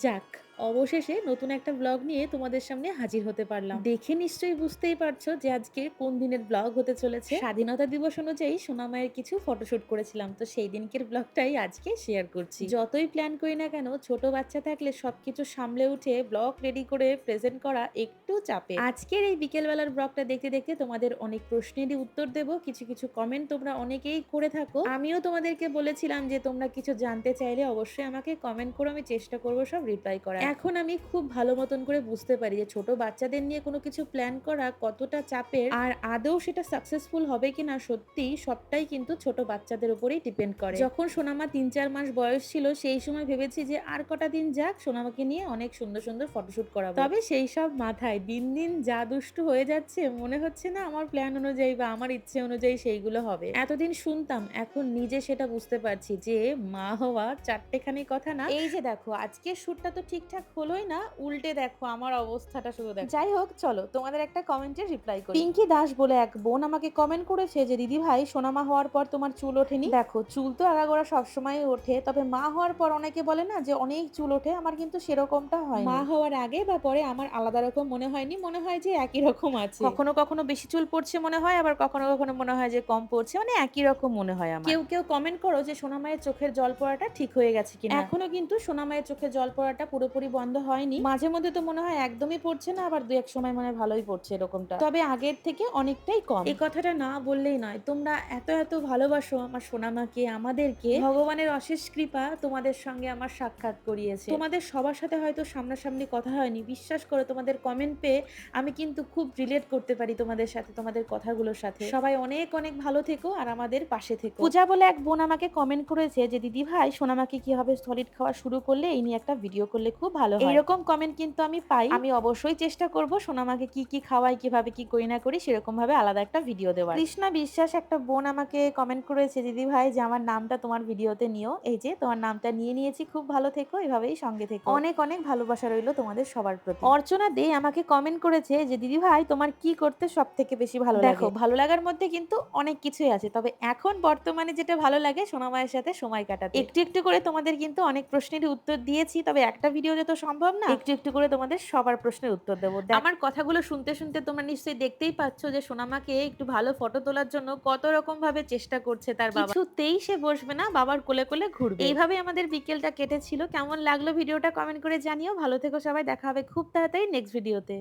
যাক, অবশেষে নতুন একটা ব্লগ নিয়ে তোমাদের সামনে হাজির হতে পারলাম। দেখে নিশ্চয়ই বুঝতেই পারছো যে আজকে কোন দিনের ব্লগ হতে চলেছে। স্বাধীনতা দিবস অনুযায়ী সোনামায়ের কিছু ফটোশুট করেছিলাম, তো সেই দিনকের ব্লগটাই আজকে শেয়ার করছি। যতই প্ল্যান করি না কেন, ছোট বাচ্চা থাকলে সবকিছু সামলে উঠে ব্লগ রেডি করে প্রেজেন্ট করা একটু চাপে। আজকের এই বিকেলবেলার ব্লগটা দেখতে দেখতে তোমাদের অনেক প্রশ্নেরই উত্তর দেব। কিছু কিছু কমেন্ট তোমরা অনেকেই করে থাকো, আমিও তোমাদেরকে বলেছিলাম যে তোমরা কিছু জানতে চাইলে অবশ্যই আমাকে কমেন্ট করো, আমি চেষ্টা করবো সব রিপ্লাই করার। এখন আমি খুব ভালো মতন করে বুঝতে পারি যে ছোট বাচ্চাদের নিয়ে কোনো কিছু প্ল্যান করা কতটা চাপের, আর আদৌ সেটা সাকসেসফুল হবে কিনা সত্যি সবটাই কিন্তু ছোট বাচ্চাদের উপরেই ডিপেন্ড করে। যখন সোনামা ৩-৪ মাস বয়স ছিল সেই সময় ভেবেছি যে আর কটা দিন যাক, সোনামাকে নিয়ে অনেক সুন্দর সুন্দর ফটোশুট করাবো। তবে সেই সব মাথায় দিন দিন যা দুষ্টু হয়ে যাচ্ছে, মনে হচ্ছে না আমার প্ল্যান অনুযায়ী বা আমার ইচ্ছে অনুযায়ী সেইগুলো হবে। এতদিন শুনতাম, এখন নিজে সেটা বুঝতে পারছি যে মা হওয়া চারটেখানি কথা না। এই যে দেখো, আজকে শুটটা তো ঠিকঠাক হলোই না, উল্টে দেখো আমার অবস্থাটা শুধু দেখো। যাই হোক, চলো তোমাদের একটা কমেন্টের রিপ্লাই করি। পিঙ্কি দাস বলে এক বোন আমাকে কমেন্ট করেছে যে দিদি ভাই, সোনামা হওয়ার পর তোমার চুল ওঠেনি। দেখো, চুল তো আগাগোড়া সবসময় ওঠে, তবে মা হওয়ার পর অনেকে বলে না যে অনেক চুল ওঠে, আমার কিন্তু সেরকমটা হয়। মা হওয়ার আগে বা পরে আমার আলাদা রকম মনে হয়নি, মনে হয় যে একই রকম আছে। কখনো কখনো বেশি চুল পড়ছে মনে হয়, আবার কখনো কখনো মনে হয় যে কম পড়ছে, মানে একই রকম মনে হয় আমার। কেউ কেউ কমেন্ট করো যে সোনামায়ের চোখের জল পড়াটা ঠিক হয়ে গেছে কিনা। এখনো কিন্তু সোনামায়ের চোখে জল পড়াটা পুরোপুরি বন্ধ হয়নি, মাঝে মধ্যে তো মনে হয় একদমই পড়ছে না, আবার দু এক সময় মানে ভালোই পড়ছে এরকমটা, তবে আগের থেকে অনেকটাই কম। এই কথাটা না বললেই নয়, তোমরা এত এত ভালোবাসো আমার সোনামাকে, আমাদেরকে। ভগবানের অশেষ কৃপা তোমাদের সঙ্গে আমার সাক্ষাৎ করিয়েছে। তোমাদের সবার সাথে হয়তো সামনাসামনি কথা হয়নি, বিশ্বাস করো তোমাদের কমেন্ট পেয়ে আমি কিন্তু খুব রিলেট করতে পারি তোমাদের সাথে, তোমাদের কথাগুলোর সাথে। সবাই অনেক অনেক ভালো থেকো আর আমাদের পাশে থেকো। পূজা বলে এক বোন আমাকে কমেন্ট করেছে যে দিদি ভাই, সোনামাকে কিভাবে সলিড খাওয়া শুরু করলে এই নিয়ে একটা ভিডিও করলে খুব ভালো হয়। এরকম কমেন্ট কিন্তু আমি পাই, আমি অবশ্যই চেষ্টা করব সোনামাকে কি কি খাওয়াই, কিভাবে কি করি না করি সেরকম ভাবে আলাদা একটা ভিডিও দেওয়ার। কৃষ্ণা বিশ্বাস একটা বোন আমাকে কমেন্ট করেছে দিদি ভাই যে আমার নামটা তোমার ভিডিওতে নিও। এই যে তোমার নামটা নিয়ে নিয়েছি, খুব ভালো থেকো, এভাবেই সঙ্গে থেকো। অনেক অনেক ভালোবাসা রইলো তোমাদের সবার প্রতি। অর্চনা দে আমাকে কমেন্ট করেছে যে দিদি ভাই, তোমার কি করতে সব থেকে বেশি ভালো লাগে। দেখো, ভালো লাগার মধ্যে কিন্তু অনেক কিছুই আছে, তবে এখন বর্তমানে যেটা ভালো লাগে সোনামায়ের সাথে সময় কাটাতে। একটু একটু করে তোমাদের কিন্তু অনেক প্রশ্নেরই উত্তর দিয়েছি, তবে একটা ভিডিওতে তো সম্ভব না, একটু একটু করে তোমাদের সবার প্রশ্নের উত্তর দেবো। আমার কথাগুলো শুনতে শুনতে তোমরা নিশ্চয়ই দেখতেই পাচ্ছ যে সোনামাকে একটু ভালো ফটো তোলার জন্য কত রকম ভাবে চেষ্টা করছে তার বাবা। কিছুতেই সে বসবে না, বাবার কোলে কোলে ঘুরবে। এইভাবে আমাদের বিকেলটা কেটেছিল। কেমন লাগলো ভিডিওটা কমেন্ট করে জানিও। ভালো থেকো সবাই, দেখা হবে খুব তাড়াতাড়ি নেক্সট ভিডিওতে।